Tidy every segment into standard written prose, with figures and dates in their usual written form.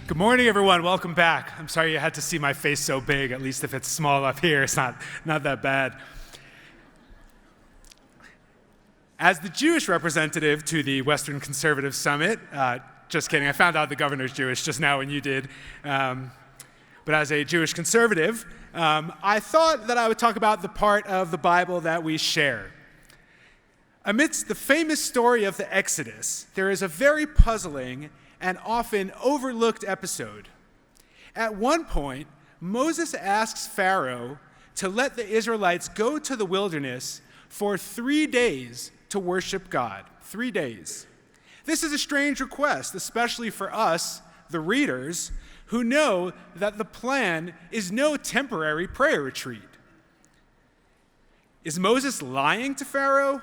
Good morning, everyone. Welcome back. I'm sorry you had to see my face so big. At least if it's small up here, it's not that bad. As the Jewish representative to the Western Conservative Summit, just kidding, I found out the governor's Jewish just now when you did. But as a Jewish conservative, I thought that I would talk about the part of the Bible that we share. Amidst the famous story of the Exodus, there is a very puzzling and often overlooked episode. At one point, Moses asks Pharaoh to let the Israelites go to the wilderness for 3 days to worship God. 3 days. This is a strange request, especially for us, the readers, who know that the plan is no temporary prayer retreat. Is Moses lying to Pharaoh?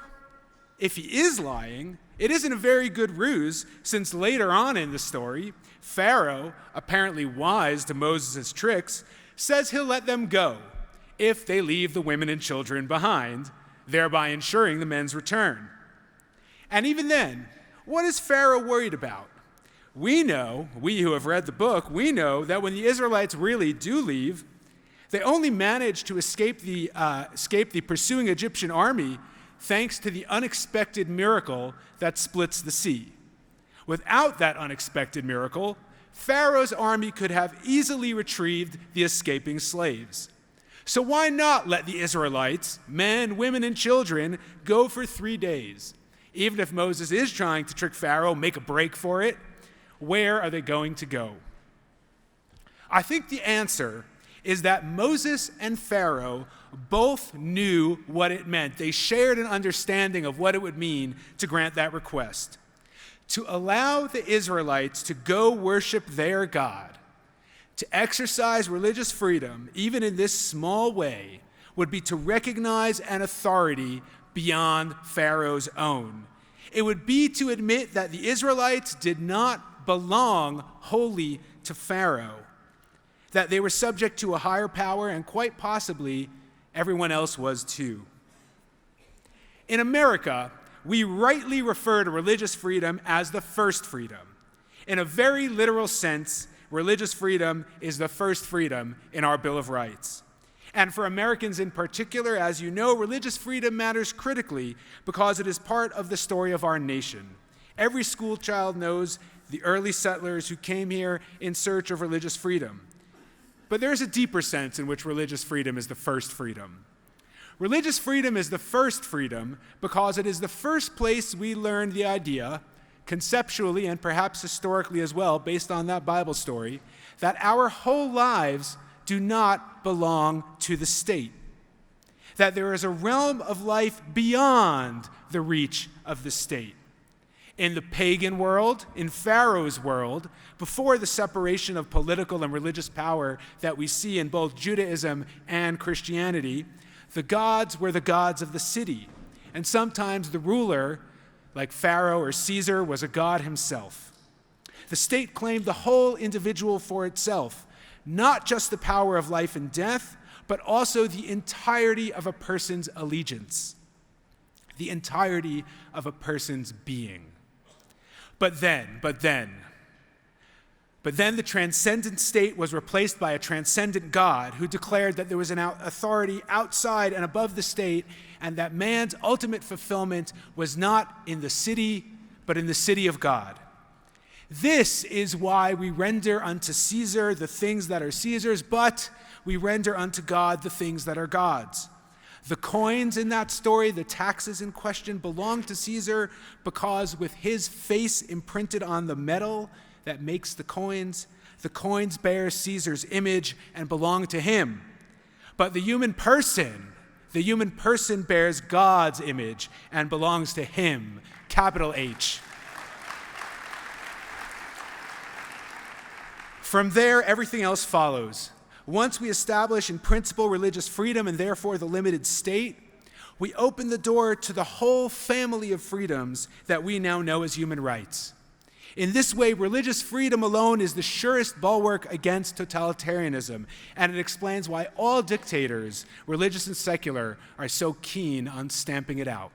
If he is lying, it isn't a very good ruse, since later on in the story, Pharaoh, apparently wise to Moses' tricks, says he'll let them go if they leave the women and children behind, thereby ensuring the men's return. And even then, what is Pharaoh worried about? We who have read the book, we know that when the Israelites really do leave, they only manage to escape the pursuing Egyptian army thanks to the unexpected miracle that splits the sea. Without that unexpected miracle, Pharaoh's army could have easily retrieved the escaping slaves. So why not let the Israelites, men, women, and children, go for 3 days? Even if Moses is trying to trick Pharaoh, make a break for it, where are they going to go? I think the answer is that Moses and Pharaoh both knew what it meant. They shared an understanding of what it would mean to grant that request. To allow the Israelites to go worship their God, to exercise religious freedom, even in this small way, would be to recognize an authority beyond Pharaoh's own. It would be to admit that the Israelites did not belong wholly to Pharaoh, that they were subject to a higher power, and quite possibly everyone else was too. In America, we rightly refer to religious freedom as the first freedom. In a very literal sense, religious freedom is the first freedom in our Bill of Rights. And for Americans in particular, as you know, religious freedom matters critically because it is part of the story of our nation. Every school child knows the early settlers who came here in search of religious freedom. But there's a deeper sense in which religious freedom is the first freedom. Religious freedom is the first freedom because it is the first place we learn the idea, conceptually and perhaps historically as well, based on that Bible story, that our whole lives do not belong to the state. That there is a realm of life beyond the reach of the state. In the pagan world, in Pharaoh's world, before the separation of political and religious power that we see in both Judaism and Christianity, the gods were the gods of the city. And sometimes the ruler, like Pharaoh or Caesar, was a god himself. The state claimed the whole individual for itself, not just the power of life and death, but also the entirety of a person's allegiance, the entirety of a person's being. But then the transcendent state was replaced by a transcendent God who declared that there was an authority outside and above the state, and that man's ultimate fulfillment was not in the city, but in the city of God. This is why we render unto Caesar the things that are Caesar's, but we render unto God the things that are God's. The coins in that story, the taxes in question, belong to Caesar because with his face imprinted on the metal that makes the coins bear Caesar's image and belong to him. But the human person bears God's image and belongs to him, capital H. From there, everything else follows. Once we establish in principle religious freedom and therefore the limited state, we open the door to the whole family of freedoms that we now know as human rights. In this way, religious freedom alone is the surest bulwark against totalitarianism, and it explains why all dictators, religious and secular, are so keen on stamping it out.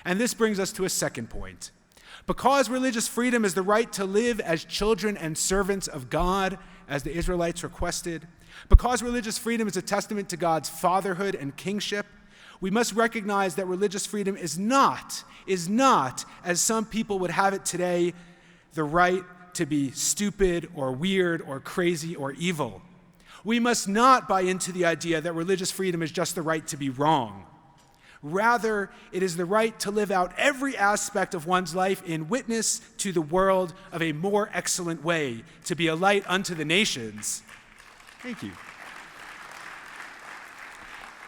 And this brings us to a second point. Because religious freedom is the right to live as children and servants of God, as the Israelites requested, because religious freedom is a testament to God's fatherhood and kingship, we must recognize that religious freedom is not, as some people would have it today, the right to be stupid or weird or crazy or evil. We must not buy into the idea that religious freedom is just the right to be wrong. Rather, it is the right to live out every aspect of one's life in witness to the world of a more excellent way, to be a light unto the nations. Thank you.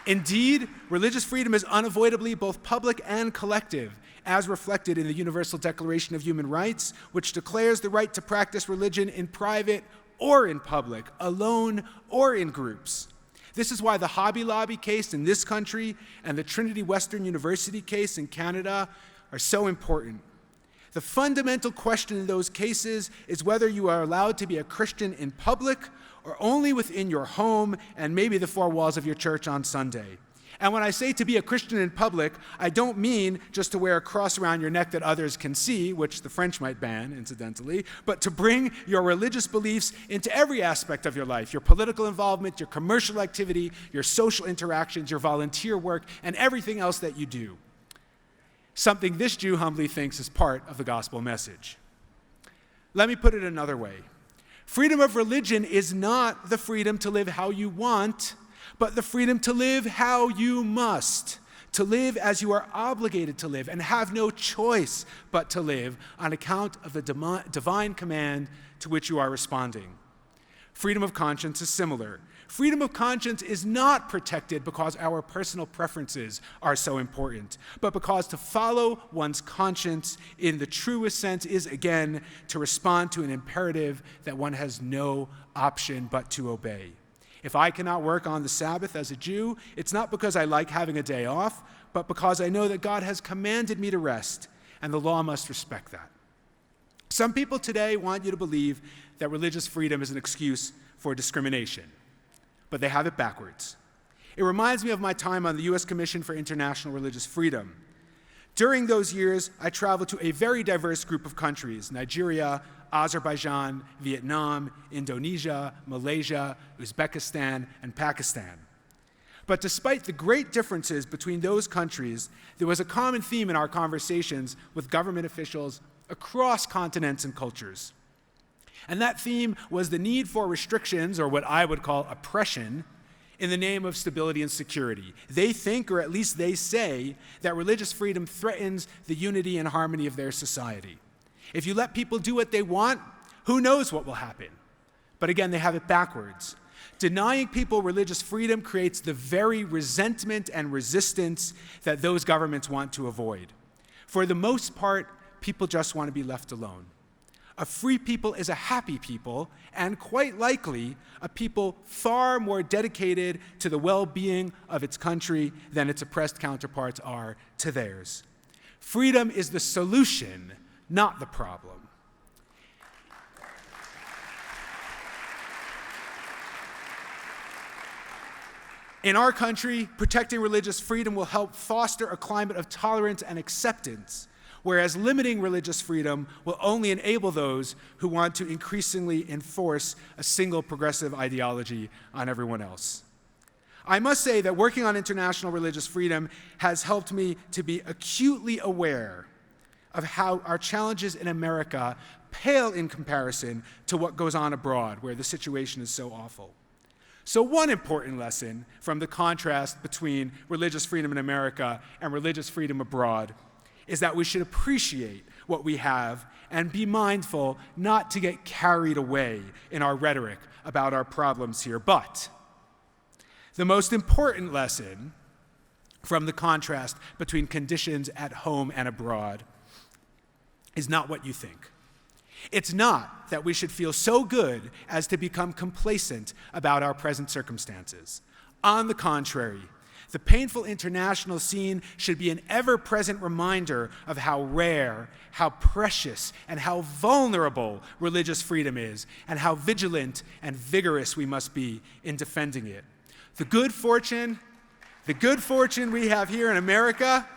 Indeed, religious freedom is unavoidably both public and collective, as reflected in the Universal Declaration of Human Rights, which declares the right to practice religion in private or in public, alone or in groups. This is why the Hobby Lobby case in this country and the Trinity Western University case in Canada are so important. The fundamental question in those cases is whether you are allowed to be a Christian in public or only within your home and maybe the four walls of your church on Sunday. And when I say to be a Christian in public, I don't mean just to wear a cross around your neck that others can see, which the French might ban, incidentally, but to bring your religious beliefs into every aspect of your life, your political involvement, your commercial activity, your social interactions, your volunteer work, and everything else that you do. Something this Jew humbly thinks is part of the gospel message. Let me put it another way. Freedom of religion is not the freedom to live how you want, but the freedom to live how you must, to live as you are obligated to live and have no choice but to live on account of the divine command to which you are responding. Freedom of conscience is similar. Freedom of conscience is not protected because our personal preferences are so important, but because to follow one's conscience in the truest sense is, again, to respond to an imperative that one has no option but to obey. If I cannot work on the Sabbath as a Jew, it's not because I like having a day off, but because I know that God has commanded me to rest, and the law must respect that. Some people today want you to believe that religious freedom is an excuse for discrimination, but they have it backwards. It reminds me of my time on the U.S. Commission for International Religious Freedom. During those years, I traveled to a very diverse group of countries: Nigeria, Azerbaijan, Vietnam, Indonesia, Malaysia, Uzbekistan, and Pakistan. But despite the great differences between those countries, there was a common theme in our conversations with government officials across continents and cultures. And that theme was the need for restrictions, or what I would call oppression, in the name of stability and security. They think, or at least they say, that religious freedom threatens the unity and harmony of their society. If you let people do what they want, who knows what will happen? But again, they have it backwards. Denying people religious freedom creates the very resentment and resistance that those governments want to avoid. For the most part, people just want to be left alone. A free people is a happy people, and quite likely a people far more dedicated to the well-being of its country than its oppressed counterparts are to theirs. Freedom is the solution, not the problem. In our country, protecting religious freedom will help foster a climate of tolerance and acceptance, whereas limiting religious freedom will only enable those who want to increasingly enforce a single progressive ideology on everyone else. I must say that working on international religious freedom has helped me to be acutely aware of how our challenges in America pale in comparison to what goes on abroad, where the situation is so awful. So one important lesson from the contrast between religious freedom in America and religious freedom abroad is that we should appreciate what we have and be mindful not to get carried away in our rhetoric about our problems here. But the most important lesson from the contrast between conditions at home and abroad is not what you think. It's not that we should feel so good as to become complacent about our present circumstances. On the contrary, the painful international scene should be an ever-present reminder of how rare, how precious, and how vulnerable religious freedom is, and how vigilant and vigorous we must be in defending it. The good fortune we have here in America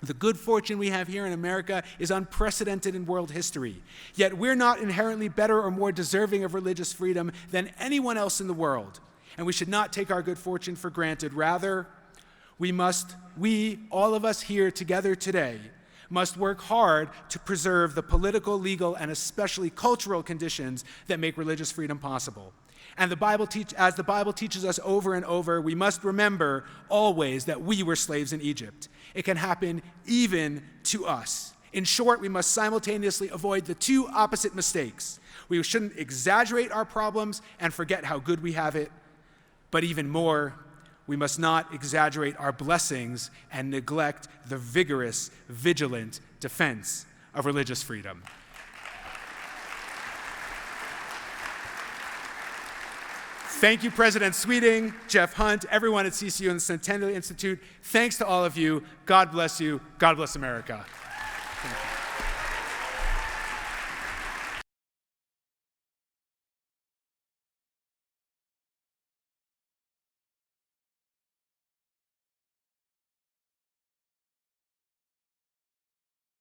The good fortune we have here in America is unprecedented in world history. Yet we're not inherently better or more deserving of religious freedom than anyone else in the world. And we should not take our good fortune for granted. Rather, all of us here together today, must work hard to preserve the political, legal, and especially cultural conditions that make religious freedom possible. And as the Bible teaches us over and over, we must remember always that we were slaves in Egypt. It can happen even to us. In short, we must simultaneously avoid the two opposite mistakes. We shouldn't exaggerate our problems and forget how good we have it, but even more, we must not exaggerate our blessings and neglect the vigorous, vigilant defense of religious freedom. Thank you, President Sweeting, Jeff Hunt, everyone at CCU and the Centennial Institute. Thanks to all of you. God bless you. God bless America. Thank you.